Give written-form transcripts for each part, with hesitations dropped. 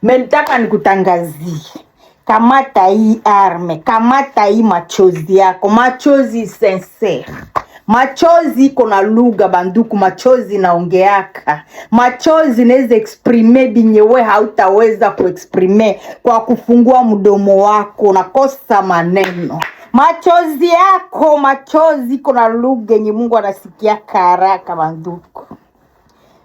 Mentaka nikutangazie. Kamata hii arme, kamata hii machozi yako, machozi sincere. Machozi iko na lugha banduku, machozi naongeaka. Machozi neze exprime binyewe hautaweza kuexprime kwa kufungua mdomo wako, nakosa maneno. Machozi yako, machozi iko na lugha yenye Mungu anasikia haraka banduku.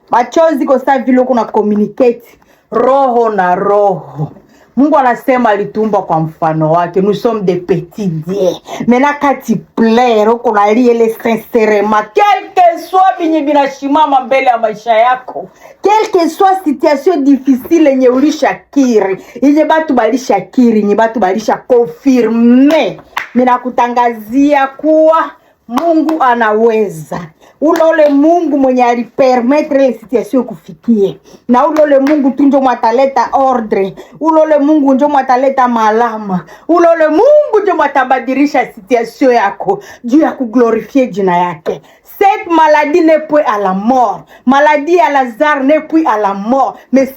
Machozi kwa sababu vile kuna communicate roho na roho. Mungu anasema alitumba kwa mfano wake. Nous sommes des petits dieux. Maintenant quand tu pleures, uko nalia ile sincèrement, quel que soit binye binashimama mbele ya maisha yako, quel que soit situation difficile yenye ulishakiri, yenye batu balishakiri, yenye batu balisha confirmer, ninakutangazia kuwa Mungu anaweza. Ulole Mungu mwenye alipermettre ile situation kufikie. Na ulole Mungu tunjo mwataleta ordre. Ulole Mungu njo mwataleta malama. Ulole Mungu njo mwatabadirisha situation yako juu ya kuglorifier jina yake. Cette maladie n'est point à la mort. Maladie à Lazare n'est plus à la mort. Mais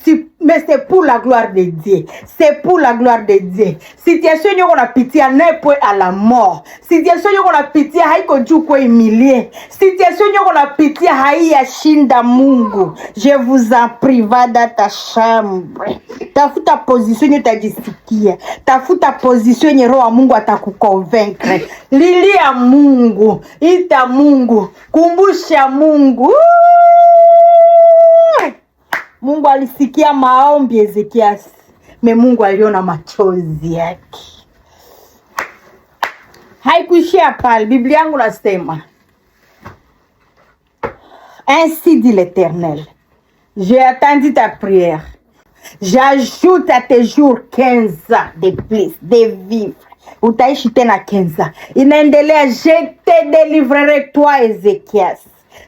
c'est pour la gloire de Dieu. C'est pour la gloire de Dieu. Situation yoko na pitia n'est point à la mort. Situation yoko na pitia haiko juu kwa humilier. Situation yoko na pitia haiyashinda Mungu. Je vous en prie, va dans ta chambre. Tafuta position utajisikia. Tafuta position yenye roho wa Mungu atakuconvaincre. Lilia Mungu, ita Mungu, kumbusha Mungu. Mungu alisikia maombi Ezekias, me Mungu aliona machozi yake. Haikuishia pale, Biblia yangu nasema, ainsi dit l'Éternel, j'ai attendu ta prière. J'ajoute à tes jours 15 ans de plus de vivre. Utaishi tena 15 ans. Inaendelea, je te délivrerai toi Ezekias.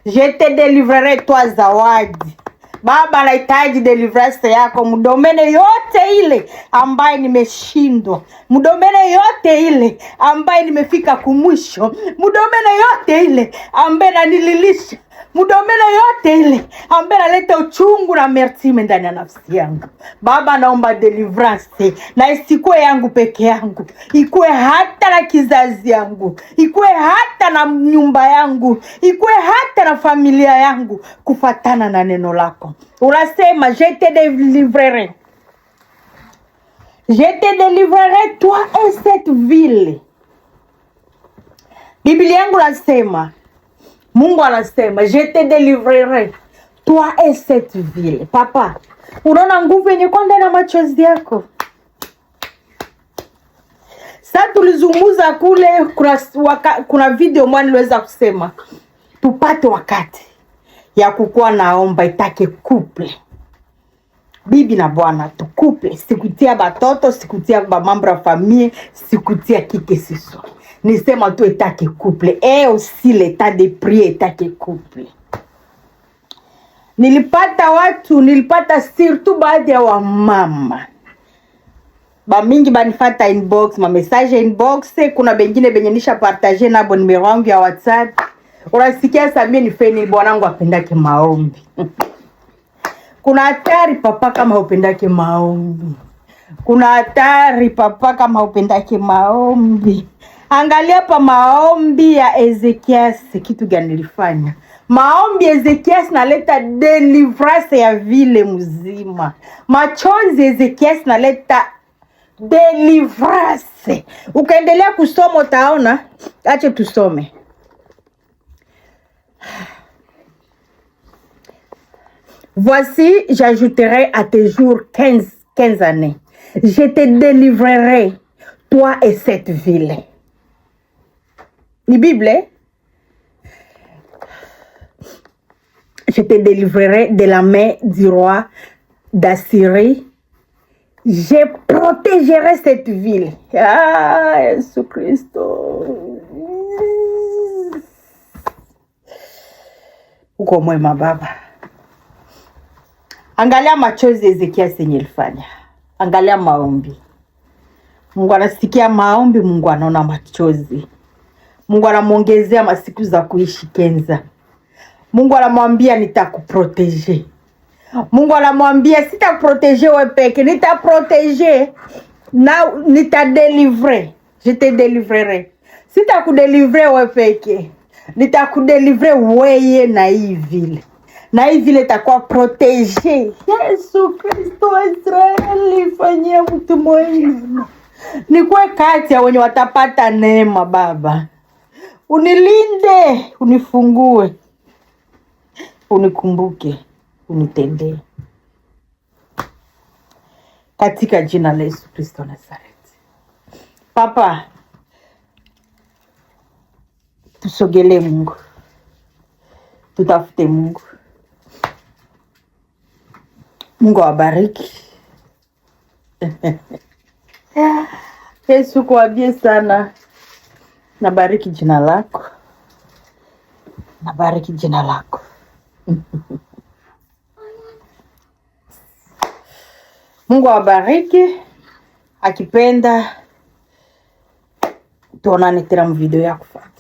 Je te délivrerai toi Zawadi. Baba nahitaji deliverance yako mdomene yote ile ambaye nimeshindwa. Mdomene yote ile ambaye nimefika kumwisho. Mdomene yote ile ambaye nanililisha. Mdomene yote ile ambaye naleta uchungu na amertime ndani ya nafsi yangu. Baba naomba deliverance na isikuwe yangu peke yangu. Ikuwe hata na kizazi yangu. Ikuwe hata na nyumba yangu. Ikuwe hata na familia yangu kufatana na neno lako. Unasema je te délivrerai. Je te délivrerai toi et cette ville. Biblia yangu nasema, Mungu anasema, je te délivrerai toi et cette ville. Papa, unaona nguvu yenye kwa ndani ya machozi yako. Sasa tulizungumza kule, kuna video mwana niliweza kusema tupate wakati ya kukua naomba itake couple. Bibi na bwana tu couple, sikutia batoto, sikutia mambo ya familia, sikutia kike siso. Nisema tu itake couple et aussi l'état de prière itake couple. Nilipata surtout baadhi ya wamama. Ba mingi banifata inbox, ma message inbox, kuna bengine benye nisha partager na bon numero yangu ya WhatsApp. Unasikia Samia ni feni bwanangu apendake maombi. Kuna hatari papa kama upendake maombi. Kuna hatari papa kama upendake maombi. Angalia pa maombi ya Ezekias kitu gani nilifanya. Maombi Ezekias naleta deliverance ya vile mzima. Machozi Ezekias naleta deliverance. Ukaendelea kusoma utaona, acha tusome. Voici, j'ajouterai à tes jours 15 années. Je te délivrerai, toi et cette ville. La Bible, je te délivrerai de la main du roi d'Assyrie. Je protégerai cette ville. Ah, Jésus Christ. Uko mwema baba. Angalia machozi Ezekias yenye alifanya. Angalia maombi. Mungu anasikia maombi, Mungu anaona machozi. Mungu anamuongezea masiku za kuishi 15. Mungu anamwambia nitakuprotege. Mungu anamwambia sitakuproteger wewe peke, nitaproteger na nitadélivrer. Je te délivrerai. Sitakudélivrer wewe peke, nitakudélivrer wewe na hii vile. Na hii vile itakuwa protege. Yesu Kristo wa Israeli, fanyia mtu mwema. Nikuwe kati ya wenye watapata neema Baba. Unilinde, unifungue, unikumbuke, unitendee. Katika jina la Yesu Kristo Nazareti. Papa, tusogele Mungu. Tutafute Mungu. Mungu awabariki. Yesu kuambie sana. Nabariki jina lako. Nabariki jina lako. Mungu awabariki. Akipenda tuonane tena mu video ya kufuata.